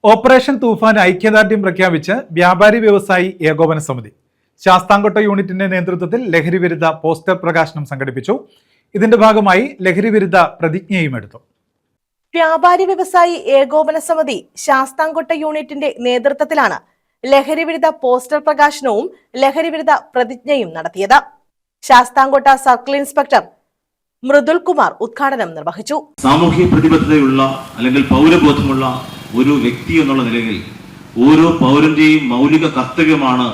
Operation തൂഫാൻ ഐക്യദാർഢ്യം പ്രഖ്യാപിച്ച് വ്യാപാരി വ്യവസായി ഏകോപന സമിതി ശാസ്താംകോട്ട യൂണിറ്റിന്റെ നേതൃത്വത്തിൽ ലഹരിവിരുദ്ധ പോസ്റ്റർ പ്രകാശനം സംഘടിപ്പിച്ചു. ഇതിന്റെ ഭാഗമായി ലഹരിവിരുദ്ധ പ്രതിജ്ഞയും എടുത്തു. വ്യാപാരി വ്യവസായി ഏകോപന സമിതി ശാസ്താംകോട്ട യൂണിറ്റിന്റെ നേതൃത്വത്തിലാണ് ലഹരിവിരുദ്ധ പോസ്റ്റർ പ്രകാശനവും ലഹരിവിരുദ്ധ പ്രതിജ്ഞയും നടത്തിയത്. ശാസ്താംകോട്ട സർക്കിൾ ഇൻസ്പെക്ടർ മൃദുൽ കുമാർ ഉദ്ഘാടനം നിർവഹിച്ചു. സാമൂഹ്യ പ്രതിബദ്ധതയുള്ള അല്ലെങ്കിൽ പൗരബോധമുള്ള ഒരു വ്യക്തി എന്നുള്ള നിലയിൽ ഓരോ പൗരന്റെയും മൗലിക കർത്തവ്യമാണ്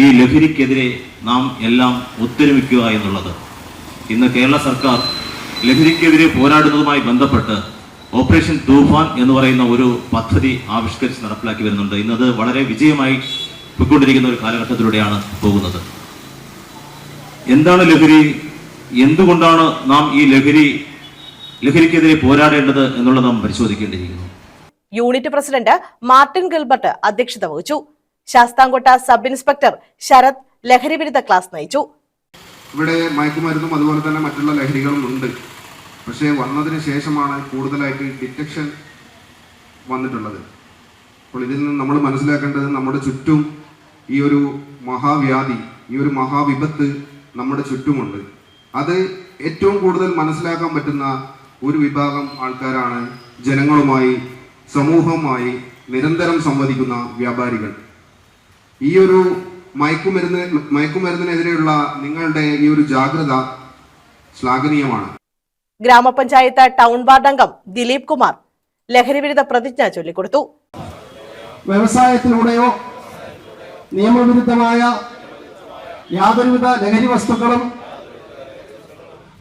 ഈ ലഹരിക്കെതിരെ നാം എല്ലാം ഒത്തൊരുമിക്കുക എന്നുള്ളത്. ഇന്ന് കേരള സർക്കാർ ലഹരിക്കെതിരെ പോരാടുന്നതുമായി ബന്ധപ്പെട്ട് ഓപ്പറേഷൻ തൂഫാൻ എന്ന് പറയുന്ന ഒരു പദ്ധതി ആവിഷ്കരിച്ച് നടപ്പിലാക്കി വരുന്നുണ്ട്. ഇന്നത് വളരെ വിജയമായി പോയിക്കൊണ്ടിരിക്കുന്ന ഒരു കാലഘട്ടത്തിലൂടെയാണ് പോകുന്നത്. എന്താണ് ലഹരി? എന്തുകൊണ്ടാണ് നാം ഈ ലഹരിക്കെതിരെ പോരാടേണ്ടത് എന്നുള്ളത് നാം പരിശോധിക്കേണ്ടിയിരിക്കുന്നു. യൂണിറ്റ് പ്രസിഡന്റ് മാർട്ടിൻ ഗിൽബർട്ട് അധ്യക്ഷത വഹിച്ചു. ശാസ്താംകോട്ട സബ് ഇൻസ്പെക്ടർ ശരത് ലഹരിവിരുദ്ധ ക്ലാസ് നയിച്ചു. ഇവിടെ മയക്കുമരുന്നും അതുപോലെ തന്നെ മറ്റുള്ള ലഹരികളും ഉണ്ട്. പക്ഷേ വന്നതിന് ശേഷമാണ് കൂടുതലായിട്ട് ഡിറ്റക്ഷൻ വന്നിട്ടുള്ളത്. അപ്പോൾ ഇതിൽ നിന്ന് നമ്മൾ മനസ്സിലാക്കേണ്ടത് നമ്മുടെ ചുറ്റും ഈ ഒരു മഹാവ്യാധി, ഈ ഒരു മഹാവിപത്ത് നമ്മുടെ ചുറ്റുമുണ്ട്. അത് ഏറ്റവും കൂടുതൽ മനസ്സിലാക്കാൻ പറ്റുന്ന ഒരു വിഭാഗം ആൾക്കാരാണ് ജനങ്ങളുമായി, സമൂഹവുമായി നിരന്തരം സംവദിക്കുന്ന വ്യാപാരികൾ. ഈ ഒരു മയക്കുമരുന്നിനെതിരെയുള്ള നിങ്ങളുടെ ഈ ഒരു ജാഗ്രത ശ്ലാഘനീയമാണ്. ഗ്രാമപഞ്ചായത്ത് ടൗൺ വാർഡ് അംഗം ദിലീപ് കുമാർ ലഹരിവിരുദ്ധ പ്രതിജ്ഞ ചൊല്ലിക്കൊടുത്തു. വ്യവസായത്തിലൂടെയോ നിയമവിരുദ്ധമായ യാതൊരുവിധ ലഹരി വസ്തുക്കളും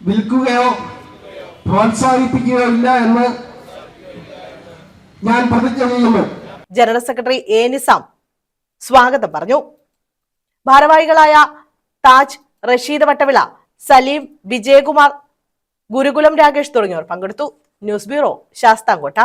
വിൽക്കുകയോ പ്രോത്സാഹിപ്പിക്കുകയോ ഇല്ല എന്ന് ഞാൻ പ്രതിജ്ഞ ചെയ്യുന്നു. ജനറൽ സെക്രട്ടറി എ നിസാം സ്വാഗതം പറഞ്ഞു. ഭാരവാഹികളായ താജ്, റഷീദ് വട്ടവിള, സലീം, വിജയകുമാർ, ഗുരുകുലം രാകേഷ് തുടങ്ങിയവർ പങ്കെടുത്തു. News bureau, Sasthamkotta.